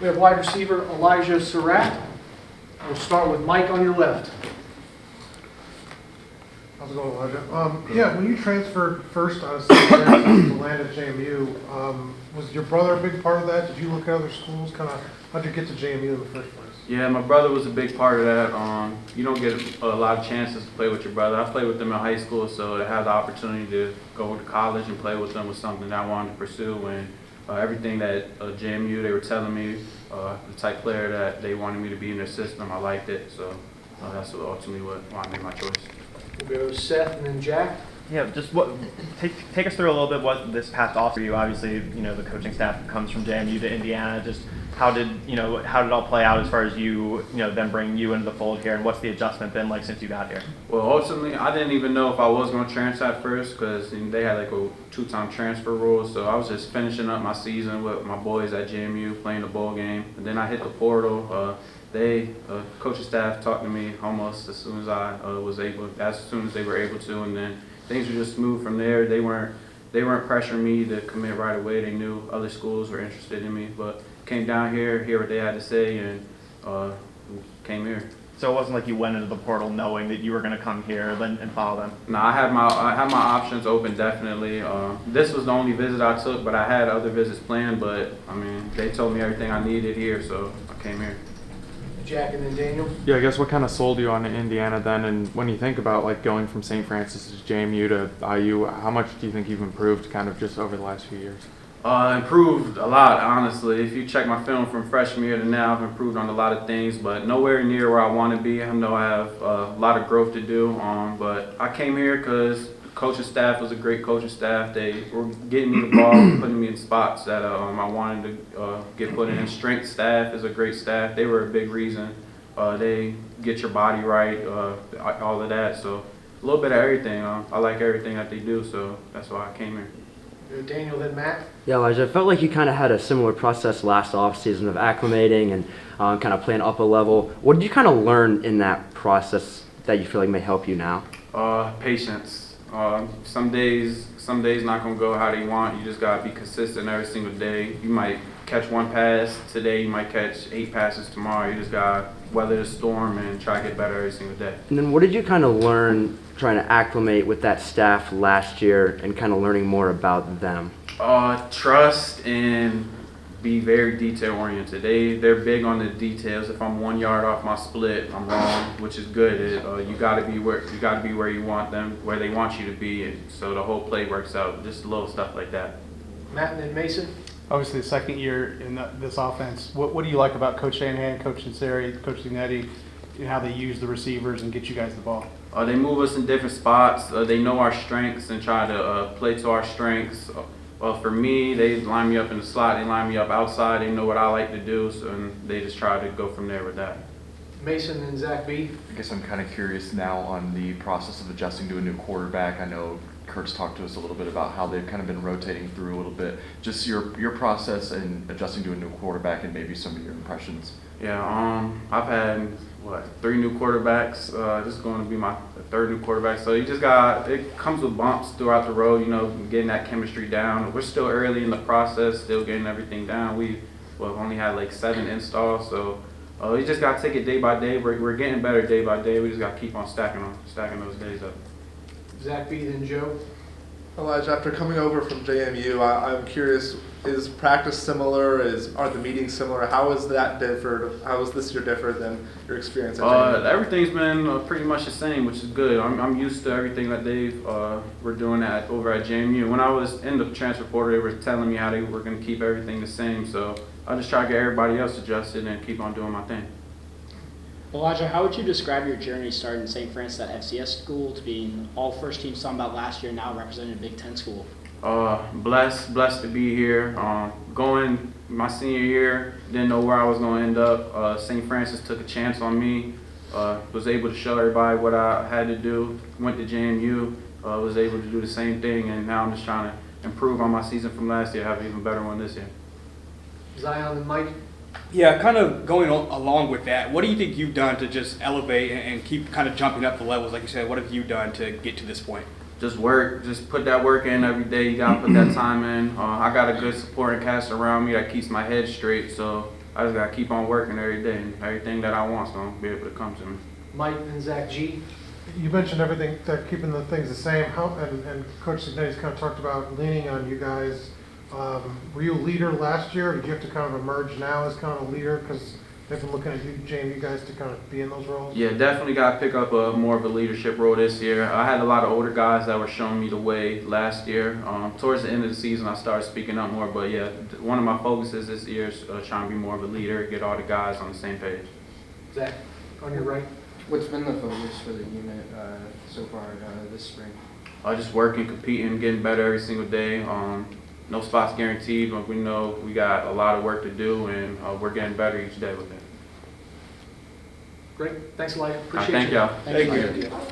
We have wide receiver Elijah Sarratt. We'll start with Mike on your left. How's it going, Elijah? Yeah, when you transferred first out of St. Francis to land at JMU, was your brother a big part of that? Did you look at other schools? How'd you get to JMU in the first place? Yeah, my brother was a big part of that. You don't get a lot of chances to play with your brother. I played with him in high school, so to have the opportunity to go to college and play with him was something that I wanted to pursue. And everything that JMU, they were telling me, the type of player that they wanted me to be in their system, I liked it. So that's ultimately why I made my choice. We'll go Seth and then Jack. Yeah, just take us through a little bit what this path offers for you. Obviously, the coaching staff comes from JMU to Indiana. Just how did it all play out as far as you then bringing you into the fold here, and what's the adjustment been like since you got here? Well, ultimately, I didn't even know if I was going to transfer at first because they had like a 2-time transfer rule. So I was just finishing up my season with my boys at JMU, playing the bowl game, and then I hit the portal. Coaching staff talked to me almost as soon as as soon as they were able to, and then things were just smooth from there. They weren't pressuring me to commit right away. They knew other schools were interested in me, but came down here, hear what they had to say, and came here. So it wasn't like you went into the portal knowing that you were going to come here and follow them? No, I had my options open, definitely. This was the only visit I took, but I had other visits planned. But they told me everything I needed here, so I came here. Jack and then Daniel. Yeah, I guess what kind of sold you on Indiana then, and when you think about like going from St. Francis to JMU to IU, how much do you think you've improved kind of just over the last few years? Improved a lot, honestly. If you check my film from freshman year to now, I've improved on a lot of things, but nowhere near where I want to be. I know I have a lot of growth to do, but I came here because the coaching staff was a great coaching staff. They were getting me the ball, putting me in spots that I wanted to get put in. Strength staff is a great staff. They were a big reason. They get your body right, all of that. So a little bit of everything. I like everything that they do, so that's why I came here. Daniel, then Matt. Yeah, Elijah, I felt like you kind of had a similar process last offseason of acclimating and kind of playing up a level. What did you kind of learn in that process that you feel like may help you now? Patience. Some days not gonna go how they want. You just gotta be consistent every single day. You might catch one pass today, you might catch 8 passes tomorrow. You just gotta weather the storm and try to get better every single day. And then what did you kind of learn trying to acclimate with that staff last year and kind of learning more about them? Trust and be very detail oriented. They're big on the details. If I'm 1 yard off my split, I'm wrong, which is good. You gotta be where you want them, where they want you to be, and so the whole play works out. Just little stuff like that. Matt and then Mason. Obviously, the second year in this offense, what do you like about Coach Shanahan, Coach Sarratt, Coach Signetti, and how they use the receivers and get you guys the ball? They move us in different spots. They know our strengths and try to play to our strengths. For me, they line me up in the slot. They line me up outside. They know what I like to do, and they just try to go from there with that. Mason and Zach B. I guess I'm kind of curious now on the process of adjusting to a new quarterback. I know Kurt's talked to us a little bit about how they've kind of been rotating through a little bit. Just your process in adjusting to a new quarterback and maybe some of your impressions. Yeah, I've had 3 new quarterbacks. This is going to be my 3rd new quarterback. So it comes with bumps throughout the road. Getting that chemistry down. We're still early in the process, still getting everything down. We've only had like 7 installs, so you just got to take it day by day. We're getting better day by day. We just got to keep on stacking those days up. Zach B. then Joe. Elijah, after coming over from JMU, I'm curious, is practice similar? Are the meetings similar? How is that different? How is this year different than your experience at JMU? Everything's been pretty much the same, which is good. I'm used to everything that they were doing over at JMU. When I was in the transfer portal, they were telling me how they were going to keep everything the same. So I just try to get everybody else adjusted and keep on doing my thing. Elijah, how would you describe your journey starting St. Francis at FCS school to being all first team talking about last year, now representing a Big Ten school? Blessed to be here. Going my senior year, didn't know where I was going to end up. St. Francis took a chance on me. Was able to show everybody what I had to do. Went to JMU, was able to do the same thing, and now I'm just trying to improve on my season from last year, have an even better one this year. Zion and Mike. Yeah, kind of going along with that, what do you think you've done to just elevate and keep kind of jumping up the levels? Like you said, what have you done to get to this point? Just work, just put that work in every day. You gotta put that time in. I got a good supporting cast around me that keeps my head straight, so I just gotta keep on working every day, and everything that I want's gonna be able to come to me. Mike and Zach G. You mentioned everything, that keeping the things the same, and Coach Signetti's kind of talked about leaning on you guys. Were you a leader last year, or did you have to kind of emerge now as kind of a leader? Because they've been looking at you, James, you guys to kind of be in those roles? Yeah, definitely got to pick up more of a leadership role this year. I had a lot of older guys that were showing me the way last year. Towards the end of the season, I started speaking up more. But yeah, one of my focuses this year is trying to be more of a leader, get all the guys on the same page. Zach, on your right. What's been the focus for the unit so far this spring? Just working, competing, getting better every single day. No spots guaranteed, but we know we got a lot of work to do, and we're getting better each day with it. Great. Thanks, Elijah. All right, Appreciate thank you. y'all. Thank you.